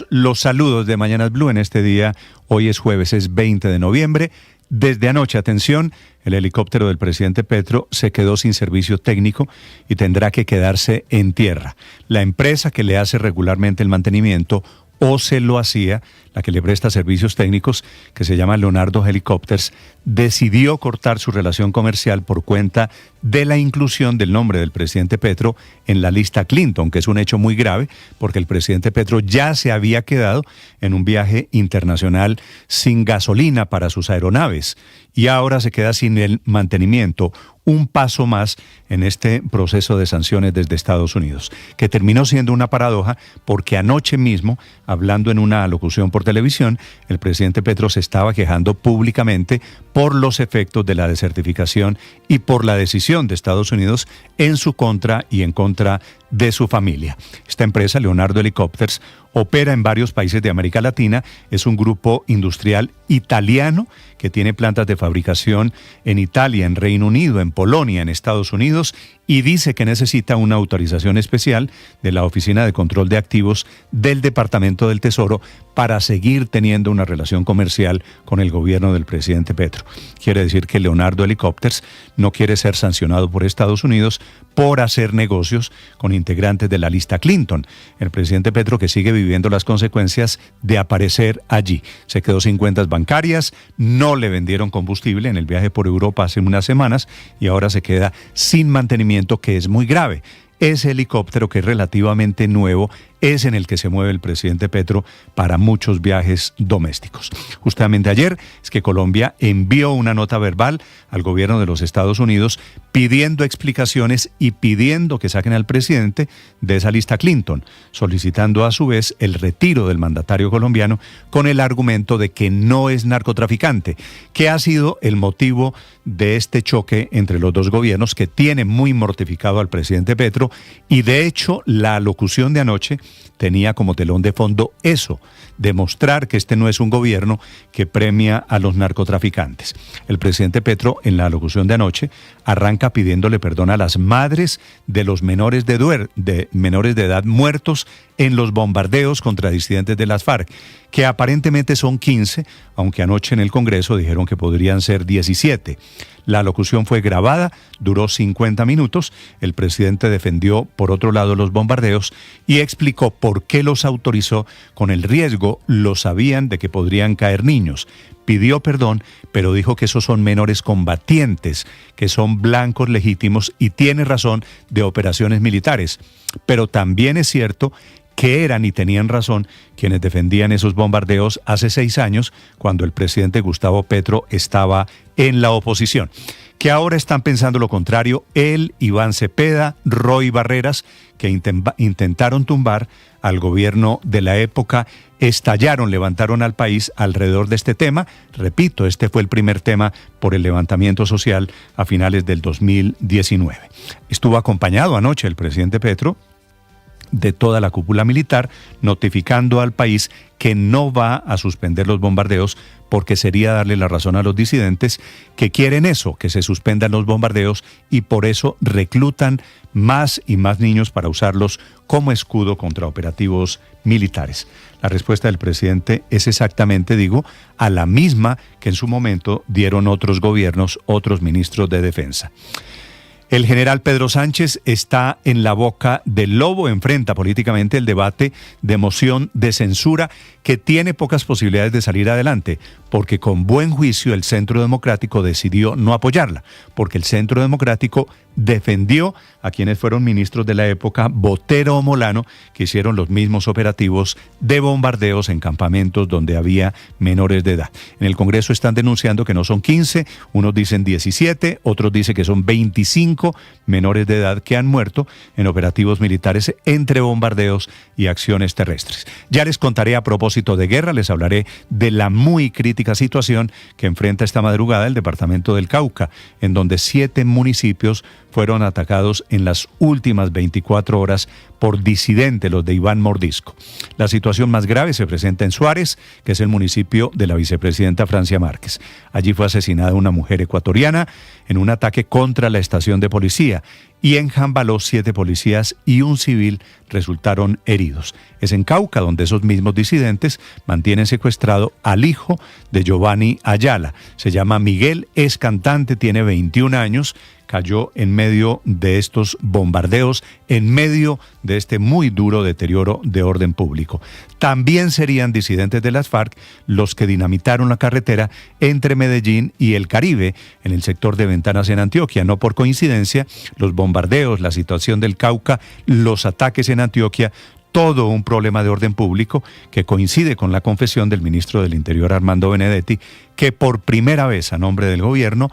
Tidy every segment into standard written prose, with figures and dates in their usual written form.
Los saludos de Mañanas Blue en este día. Hoy es jueves, es 20 de noviembre. Desde anoche, atención, el helicóptero del presidente Petro se quedó sin servicio técnico y tendrá que quedarse en tierra. La empresa que le hace regularmente el mantenimiento o se lo hacía, la que le presta servicios técnicos, que se llama Leonardo Helicopters, decidió cortar su relación comercial por cuenta de la inclusión del nombre del presidente Petro en la lista Clinton, que es un hecho muy grave, porque el presidente Petro ya se había quedado en un viaje internacional sin gasolina para sus aeronaves y ahora se queda sin el mantenimiento. Un paso más en este proceso de sanciones desde Estados Unidos, que terminó siendo una paradoja porque anoche mismo, hablando en una alocución por televisión, el presidente Petro se estaba quejando públicamente por los efectos de la desertificación y por la decisión de Estados Unidos en su contra y en contra de su familia. Esta empresa, Leonardo Helicopters, opera en varios países de América Latina, es un grupo industrial italiano que tiene plantas de fabricación en Italia, en Reino Unido, en Polonia, en Estados Unidos, y dice que necesita una autorización especial de la Oficina de Control de Activos del Departamento del Tesoro para seguir teniendo una relación comercial con el gobierno del presidente Petro. Quiere decir que Leonardo Helicopters no quiere ser sancionado por Estados Unidos por hacer negocios con integrantes de la lista Clinton. El presidente Petro, que sigue viviendo las consecuencias de aparecer allí. Se quedó sin cuentas bancarias, no le vendieron combustible en el viaje por Europa hace unas semanas y ahora se queda sin mantenimiento, que es muy grave. Ese helicóptero, que es relativamente nuevo, es en el que se mueve el presidente Petro para muchos viajes domésticos. Justamente ayer es que Colombia envió una nota verbal al gobierno de los Estados Unidos pidiendo explicaciones y pidiendo que saquen al presidente de esa lista Clinton, solicitando a su vez el retiro del mandatario colombiano con el argumento de que no es narcotraficante, que ha sido el motivo de este choque entre los dos gobiernos que tiene muy mortificado al presidente Petro, y de hecho la alocución de anoche tenía como telón de fondo eso, demostrar que este no es un gobierno que premia a los narcotraficantes. El presidente Petro, en la alocución de anoche, arranca pidiéndole perdón a las madres de los menores de edad muertos en los bombardeos contra disidentes de las FARC, que aparentemente son 15, aunque anoche en el Congreso dijeron que podrían ser 17. La alocución fue grabada, duró 50 minutos. El presidente defendió, por otro lado, los bombardeos y explicó por qué los autorizó con el riesgo, lo sabían, de que podrían caer niños. Pidió perdón, pero dijo que esos son menores combatientes, que son blancos legítimos, y tiene razón, de operaciones militares. Pero también es cierto que eran y tenían razón quienes defendían esos bombardeos hace 6 años, cuando el presidente Gustavo Petro estaba en la oposición. Que ahora están pensando lo contrario él, Iván Cepeda, Roy Barreras, que intentaron tumbar al gobierno de la época, estallaron, levantaron al país alrededor de este tema. Repito, este fue el primer tema por el levantamiento social a finales del 2019. Estuvo acompañado anoche el presidente Petro de toda la cúpula militar, notificando al país que no va a suspender los bombardeos porque sería darle la razón a los disidentes que quieren eso, que se suspendan los bombardeos, y por eso reclutan más y más niños para usarlos como escudo contra operativos militares. La respuesta del presidente es exactamente, a la misma que en su momento dieron otros gobiernos, otros ministros de defensa. El general Pedro Sánchez está en la boca del lobo, enfrenta políticamente el debate de moción de censura que tiene pocas posibilidades de salir adelante, porque con buen juicio el Centro Democrático decidió no apoyarla, porque el Centro Democrático defendió a quienes fueron ministros de la época, Botero o Molano, que hicieron los mismos operativos de bombardeos en campamentos donde había menores de edad. En el Congreso están denunciando que no son 15, unos dicen 17, otros dicen que son 25 menores de edad que han muerto en operativos militares entre bombardeos y acciones terrestres. Ya les contaré a propósito de guerra, les hablaré de la muy crítica situación que enfrenta esta madrugada el departamento del Cauca, en donde 7 municipios fueron atacados en las últimas 24 horas por disidentes, los de Iván Mordisco. La situación más grave se presenta en Suárez, que es el municipio de la vicepresidenta Francia Márquez. Allí fue asesinada una mujer ecuatoriana en un ataque contra la estación de policía, y en Jambaló 7 policías y un civil resultaron heridos. Es en Cauca donde esos mismos disidentes mantienen secuestrado al hijo de Giovanni Ayala. Se llama Miguel, es cantante, tiene 21 años, cayó en medio de estos bombardeos, en medio de este muy duro deterioro de orden público. También serían disidentes de las FARC los que dinamitaron la carretera entre Medellín y el Caribe, en el sector de Ventanas en Antioquia. No por coincidencia, los bombardeos, la situación del Cauca, los ataques en Antioquia, todo un problema de orden público que coincide con la confesión del ministro del Interior, Armando Benedetti, que por primera vez a nombre del gobierno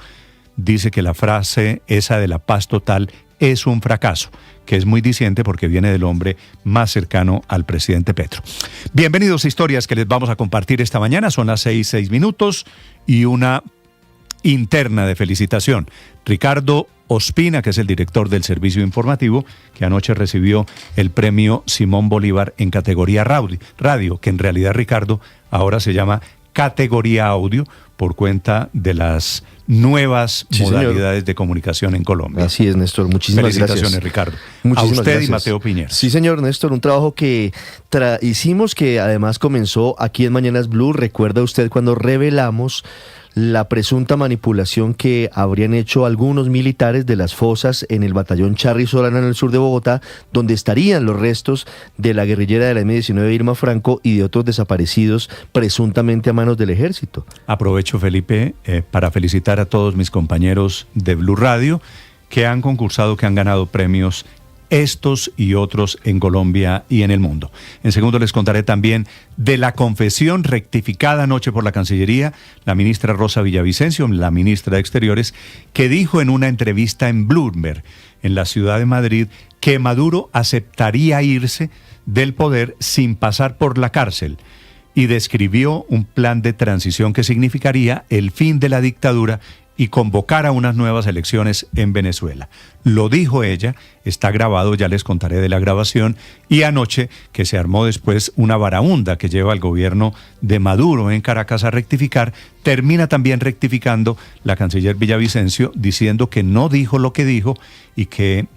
dice que la frase esa de la paz total es un fracaso, que es muy diciente porque viene del hombre más cercano al presidente Petro. Bienvenidos a Historias que les vamos a compartir esta mañana. Son las 6:06 y una interna de felicitación. Ricardo Ospina, que es el director del servicio informativo, que anoche recibió el premio Simón Bolívar en categoría radio, que en realidad, Ricardo, ahora se llama categoría audio por cuenta de las nuevas modalidades de comunicación en Colombia. Así es, Néstor. Muchísimas Felicitaciones, gracias. Ricardo. Muchísimas a usted gracias. Y Mateo Piñeros. Sí, señor Néstor, un trabajo que hicimos, que además comenzó aquí en Mañanas Blue. ¿Recuerda usted cuando revelamos la presunta manipulación que habrían hecho algunos militares de las fosas en el batallón Charri Solana en el sur de Bogotá, donde estarían los restos de la guerrillera de la M-19 Irma Franco y de otros desaparecidos presuntamente a manos del ejército? Aprovecho, Felipe, para felicitar a todos mis compañeros de Blue Radio que han concursado, que han ganado premios, estos y otros en Colombia y en el mundo. En segundo les contaré también de la confesión rectificada anoche por la Cancillería, la ministra Rosa Villavicencio, la ministra de Exteriores, que dijo en una entrevista en Bloomberg, en la ciudad de Madrid, que Maduro aceptaría irse del poder sin pasar por la cárcel, y describió un plan de transición que significaría el fin de la dictadura y convocar a unas nuevas elecciones en Venezuela. Lo dijo ella, está grabado, ya les contaré de la grabación, y anoche que se armó después una varaunda que lleva al gobierno de Maduro en Caracas a rectificar, termina también rectificando la canciller Villavicencio diciendo que no dijo lo que dijo y que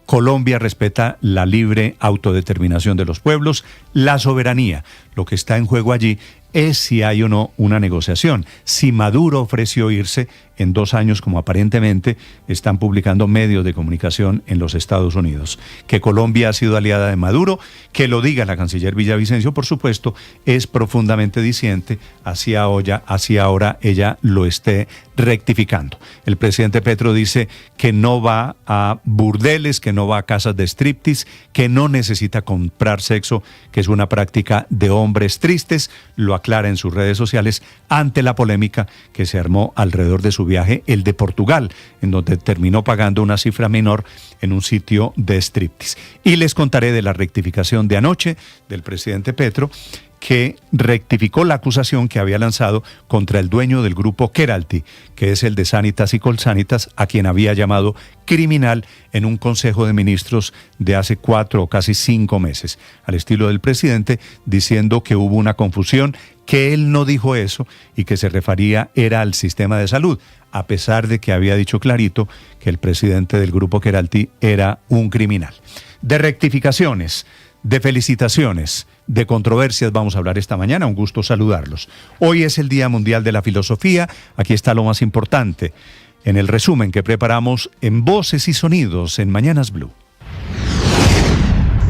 Colombia respeta la libre autodeterminación de los pueblos, la soberanía. Lo que está en juego allí es si hay o no una negociación. Si Maduro ofreció irse en 2 años, como aparentemente están publicando medios de comunicación en los Estados Unidos. Que Colombia ha sido aliada de Maduro, que lo diga la canciller Villavicencio, por supuesto, es profundamente diciente, así ahora ella lo esté rectificando. El presidente Petro dice que no va a burdeles, que no va a casas de striptease, que no necesita comprar sexo, que es una práctica de hombres tristes, lo aclara en sus redes sociales ante la polémica que se armó alrededor de su viaje, el de Portugal, en donde terminó pagando una cifra menor en un sitio de striptease. Y les contaré de la rectificación de anoche del presidente Petro, que rectificó la acusación que había lanzado contra el dueño del grupo Keralty, que es el de Sanitas y Colsanitas, a quien había llamado criminal en un consejo de ministros de hace 4 o casi 5 meses, al estilo del presidente, diciendo que hubo una confusión, que él no dijo eso y que se refería era al sistema de salud, a pesar de que había dicho clarito que el presidente del grupo Keralty era un criminal. De rectificaciones, de felicitaciones, de controversias vamos a hablar esta mañana. Un gusto saludarlos. Hoy es el Día Mundial de la Filosofía. Aquí está lo más importante en el resumen que preparamos en Voces y Sonidos en Mañanas Blue.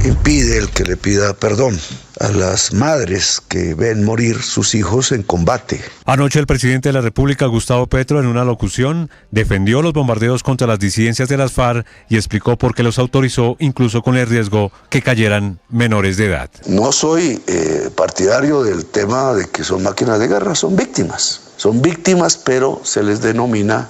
Impide el que le pida perdón a las madres que ven morir sus hijos en combate. Anoche el presidente de la República, Gustavo Petro, en una locución, defendió los bombardeos contra las disidencias de las FARC y explicó por qué los autorizó, incluso con el riesgo que cayeran menores de edad. No soy partidario del tema de que son máquinas de guerra, son víctimas, pero se les denomina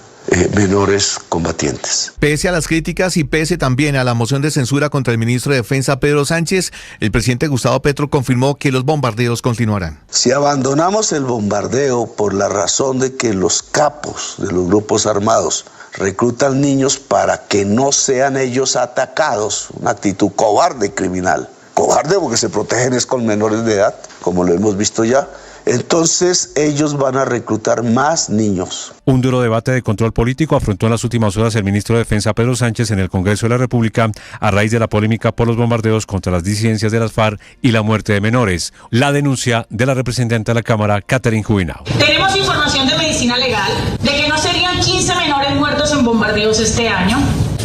menores combatientes. Pese a las críticas y pese también a la moción de censura contra el ministro de Defensa Pedro Sánchez, el presidente Gustavo Petro confirmó que los bombardeos continuarán. Si abandonamos el bombardeo por la razón de que los capos de los grupos armados reclutan niños para que no sean ellos atacados, una actitud cobarde criminal. Cobarde porque se protegen es con menores de edad, como lo hemos visto ya. Entonces ellos van a reclutar más niños. Un duro debate de control político afrontó en las últimas horas el ministro de Defensa Pedro Sánchez en el Congreso de la República a raíz de la polémica por los bombardeos contra las disidencias de las FARC y la muerte de menores. La denuncia de la representante de la Cámara, Catherine Jubinao. Tenemos información de medicina legal de que no serían 15 menores muertos en bombardeos este año,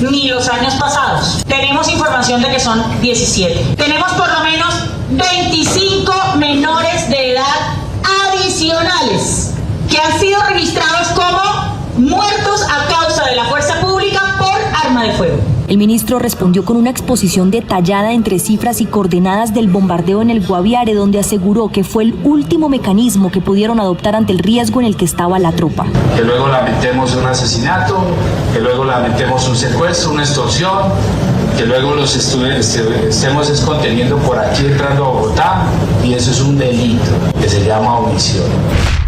ni los años pasados. Tenemos información de que son 17. Tenemos por lo menos 25 menores de edad adicionales que han sido registrados como muertos a causa de la fuerza pública por arma de fuego. El ministro respondió con una exposición detallada entre cifras y coordenadas del bombardeo en el Guaviare, donde aseguró que fue el último mecanismo que pudieron adoptar ante el riesgo en el que estaba la tropa. Que luego lamentemos un asesinato, que luego lamentemos un secuestro, una extorsión, que luego los estemos conteniendo por aquí entrando a Bogotá, y eso es un delito que se llama omisión.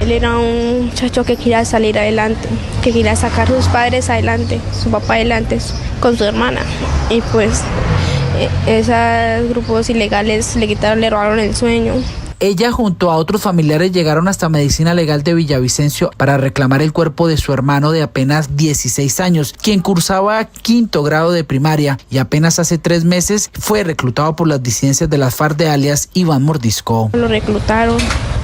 Él era un muchacho que quería salir adelante, que quería sacar a sus padres adelante, su papá adelante con su hermana. Y pues esos grupos ilegales le robaron el sueño. Ella junto a otros familiares llegaron hasta Medicina Legal de Villavicencio para reclamar el cuerpo de su hermano de apenas 16 años, quien cursaba 5º grado de primaria y apenas hace 3 meses fue reclutado por las disidencias de las FARC de alias Iván Mordisco. Lo reclutaron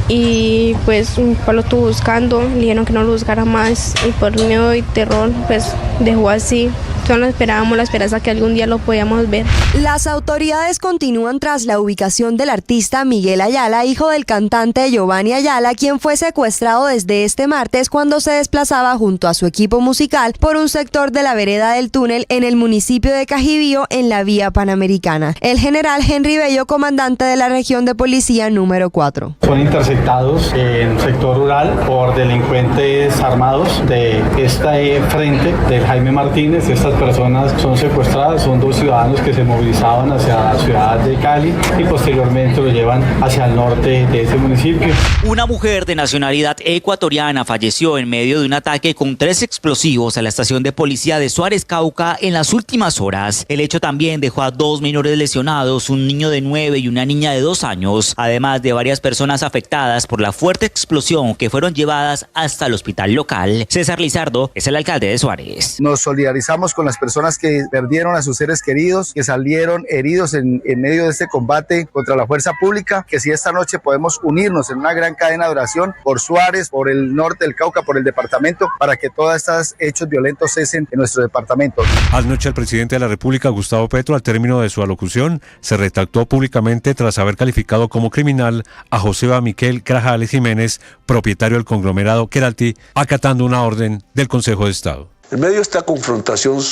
y pues mi papá lo estuvo buscando, le dijeron que no lo buscara más y por miedo y terror pues dejó así. Solo esperábamos la esperanza que algún día lo podíamos ver. Las autoridades continúan tras la ubicación del artista Miguel Ayala, hijo del cantante Giovanni Ayala, quien fue secuestrado desde este martes cuando se desplazaba junto a su equipo musical por un sector de la vereda del túnel en el municipio de Cajibío, en la vía Panamericana. El general Henry Bello, comandante de la región de policía número 4. Son interceptados en sector rural por delincuentes armados de este frente del Jaime Martínez. Estas personas son secuestradas, son 2 ciudadanos que se movilizaban hacia la ciudad de Cali y posteriormente lo llevan hacia el norte de ese municipio. Una mujer de nacionalidad ecuatoriana falleció en medio de un ataque con 3 explosivos a la estación de policía de Suárez, Cauca, en las últimas horas. El hecho también dejó a 2 menores lesionados, un niño de 9 y una niña de 2 años, además de varias personas afectadas por la fuerte explosión que fueron llevadas hasta el hospital local. César Lizardo es el alcalde de Suárez. Nos solidarizamos con las personas que perdieron a sus seres queridos, que salieron heridos en medio de este combate contra la fuerza pública, que si esta noche podemos unirnos en una gran cadena de oración por Suárez, por el norte del Cauca, por el departamento, para que todos estos hechos violentos cesen en nuestro departamento. Anoche el presidente de la República, Gustavo Petro, al término de su alocución, se retractó públicamente tras haber calificado como criminal a José Miquel Grajales Jiménez, propietario del conglomerado Keralty, acatando una orden del Consejo de Estado. En medio de esta confrontación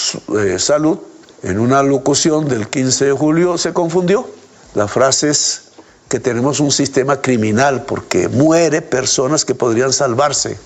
salud, en una locución del 15 de julio se confundió. La frase es que tenemos un sistema criminal porque muere personas que podrían salvarse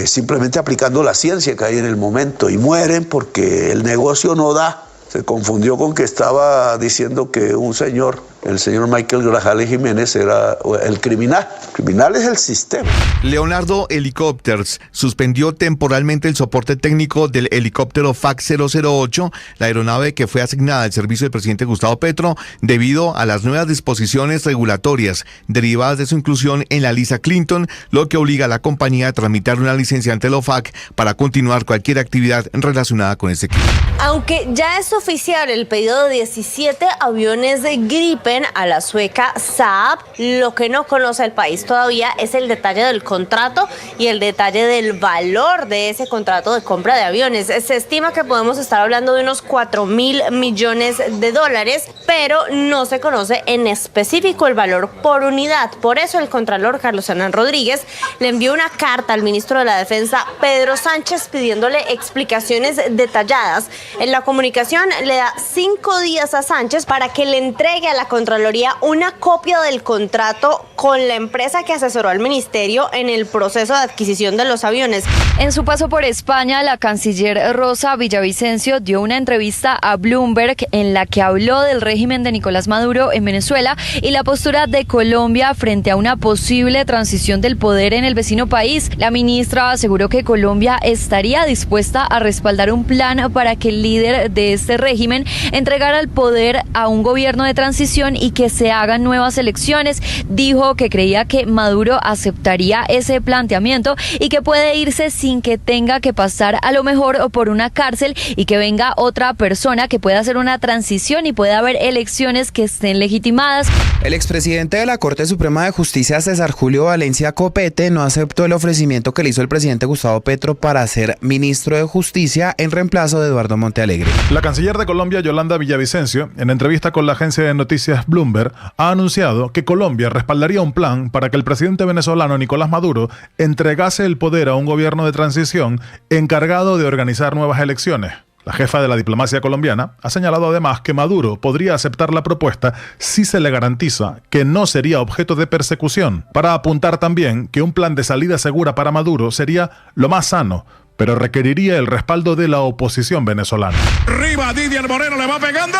simplemente aplicando la ciencia que hay en el momento, y mueren porque el negocio no da. Se confundió con que estaba diciendo que un señor, el señor Michael Grajales Jiménez, era el criminal. El criminal es el sistema. Leonardo Helicopters suspendió temporalmente el soporte técnico del helicóptero FAC 008, la aeronave que fue asignada al servicio del presidente Gustavo Petro, debido a las nuevas disposiciones regulatorias derivadas de su inclusión en la lista Clinton, lo que obliga a la compañía a tramitar una licencia ante el OFAC para continuar cualquier actividad relacionada con este equipo. Aunque ya es oficial el pedido de 17 aviones de Gripen a la sueca Saab, lo que no conoce el país todavía es el detalle del contrato y el detalle del valor de ese contrato de compra de aviones. Se estima que podemos estar hablando de unos 4.000 millones de dólares, pero no se conoce en específico el valor por unidad. Por eso el contralor Carlos Hernán Rodríguez le envió una carta al ministro de la Defensa, Pedro Sánchez, pidiéndole explicaciones detalladas. En la comunicación le da 5 días a Sánchez para que le entregue a la Contraloría una copia del contrato con la empresa que asesoró al ministerio en el proceso de adquisición de los aviones. En su paso por España, la canciller Rosa Villavicencio dio una entrevista a Bloomberg en la que habló del régimen de Nicolás Maduro en Venezuela y la postura de Colombia frente a una posible transición del poder en el vecino país. La ministra aseguró que Colombia estaría dispuesta a respaldar un plan para que el líder de este régimen entregara el poder a un gobierno de transición y que se hagan nuevas elecciones. Dijo que creía que Maduro aceptaría ese planteamiento y que puede irse sin que tenga que pasar a lo mejor por una cárcel y que venga otra persona que pueda hacer una transición y pueda haber elecciones que estén legitimadas. El expresidente de la Corte Suprema de Justicia, César Julio Valencia Copete, no aceptó el ofrecimiento que le hizo el presidente Gustavo Petro para ser ministro de Justicia en reemplazo de Eduardo Montealegre. La canciller de Colombia, Yolanda Villavicencio, en entrevista con la agencia de noticias Bloomberg, ha anunciado que Colombia respaldaría un plan para que el presidente venezolano Nicolás Maduro entregase el poder a un gobierno de transición encargado de organizar nuevas elecciones. La jefa de la diplomacia colombiana ha señalado además que Maduro podría aceptar la propuesta si se le garantiza que no sería objeto de persecución, para apuntar también que un plan de salida segura para Maduro sería lo más sano, pero requeriría el respaldo de la oposición venezolana. Arriba, Didier Moreno le va pegando.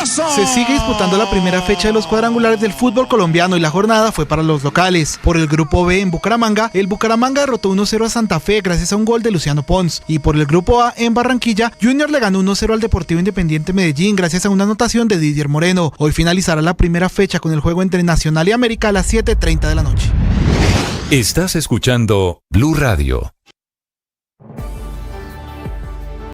Se sigue disputando la primera fecha de los cuadrangulares del fútbol colombiano y la jornada fue para los locales. Por el grupo B en Bucaramanga, el Bucaramanga derrotó 1-0 a Santa Fe gracias a un gol de Luciano Pons. Y por el grupo A en Barranquilla, Junior le ganó 1-0 al Deportivo Independiente Medellín gracias a una anotación de Didier Moreno. Hoy finalizará la primera fecha con el juego entre Nacional y América a las 7:30 de la noche. Estás escuchando Blue Radio.